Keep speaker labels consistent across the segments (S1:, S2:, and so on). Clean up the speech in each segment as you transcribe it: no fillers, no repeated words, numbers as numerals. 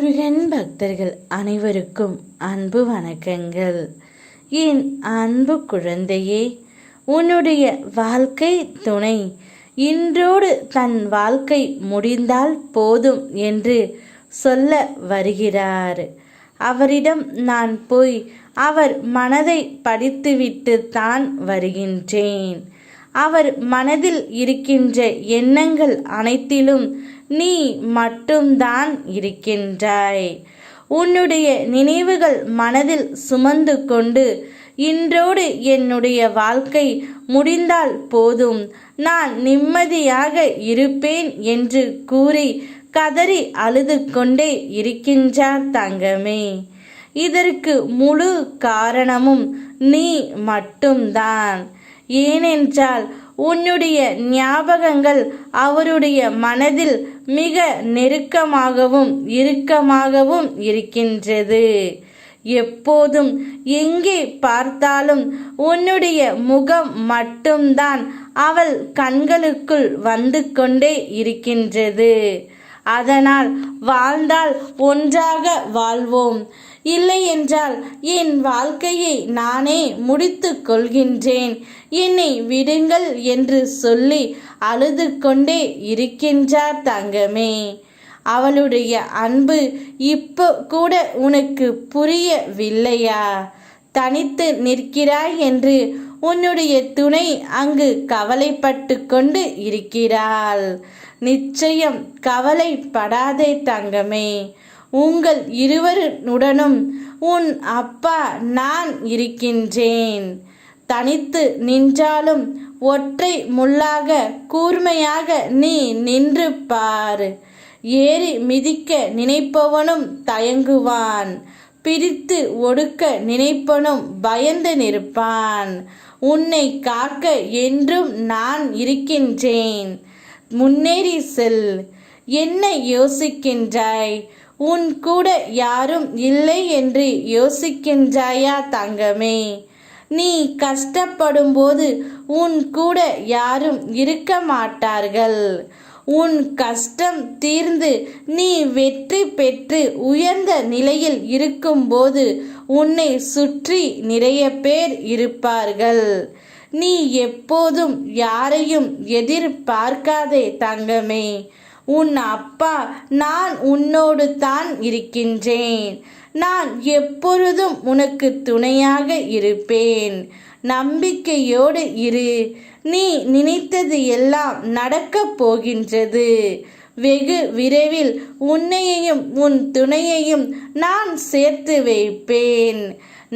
S1: முருகன் பக்தர்கள் அனைவருக்கும் அன்பு வணக்கங்கள். என் அன்பு குழந்தையே, உன்னுடைய வாழ்க்கை துணை இன்றோடு தன் வாழ்க்கை முடிந்தால் போதும் என்று சொல்ல வருகிறார். அவரிடம் நான் போய் அவர் மனதை படித்துவிட்டு தான் வருகின்றேன். அவர் மனதில் இருக்கின்ற எண்ணங்கள் அனைத்திலும் நீ மட்டும்தான் இருக்கின்றாய். உன்னுடைய நினைவுகள் மனதில் சுமந்து கொண்டு இன்றோடு என்னுடைய வாழ்க்கை முடிந்தால் போதும், நான் நிம்மதியாக இருப்பேன் என்று கூறி கதறி அழுது கொண்டே இருக்கின்றார் தங்கமே. இதற்கு முழு காரணமும் நீ மட்டும்தான். ஏனென்றால் உன்னுடைய ஞாபகங்கள் அவருடைய மனதில் மிக நெருக்கமாகவும் இறுக்கமாகவும் இருக்கின்றது. எப்போதும் எங்கே பார்த்தாலும் உன்னுடைய முகம் மட்டும்தான் அவள் கண்களுக்குள் வந்து கொண்டே இருக்கின்றது. அதனால் வாழ்ந்தால் ஒன்றாக வாழ்வோம், இல்லை என்றால் என் வாழ்க்கையை நானே முடித்து கொள்கின்றேன், என்னை விடுங்கள் என்று சொல்லி அழுது கொண்டே இருக்கின்றார் தங்கமே. அவளுடைய அன்பு இப்போ கூட உனக்கு புரியவில்லையா? தனித்து நிற்கிறாய் என்று உன்னுடைய துணை அங்கு கவலைப்பட்டு கொண்டு இருக்கிறாள். நிச்சயம் கவலைப்படாதே தங்கமே. உங்கள் இருவருடனும் உன் அப்பா நான் இருக்கின்றேன். தனித்து நின்றாலும் ஒற்றை முள்ளாக கூர்மையாக நீ நின்று பார். ஏறி மிதிக்க நினைப்பவனும் தயங்குவான், பிரித்து ஒடுக்க நினைப்பனும் பயந்து நிற்பான். உன்னை காக்க என்றும் நான் இருக்கின்றேன். முன்னேறி செல். என்ன யோசிக்கின்றாய்? உன் கூட யாரும் இல்லை என்று யோசிக்கின்றாயா தங்கமே? நீ கஷ்டப்படும் போது உன் கூட யாரும் இருக்க மாட்டார்கள். உன் கஷ்டம் தீர்ந்து நீ வெற்றி பெற்று உயர்ந்த நிலையில் இருக்கும்போது உன்னை சுற்றி நிறைய பேர் இருப்பார்கள். நீ எப்போதும் யாரையும் எதிர்பார்க்காதே தங்கமே. உன் அப்பா நான் உன்னோடு தான் இருக்கின்றேன். நான் எப்பொழுதும் உனக்கு துணையாக இருப்பேன். நம்பிக்கையோடு இரு. நீ நினைத்தது எல்லாம் நடக்கப் போகின்றது. வெகு விரைவில் உன்னையையும் உன் துணையையும் நான் சேர்த்து வைப்பேன்.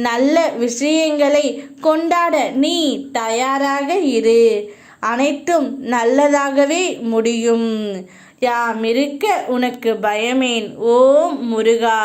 S1: நல்ல விஷயங்களை கொண்டாட நீ தயாராக இரு. அனைத்தும் நல்லதாகவே முடியும். யாம் இருக்க உனக்கு பயமேன். ஓம் முருகா.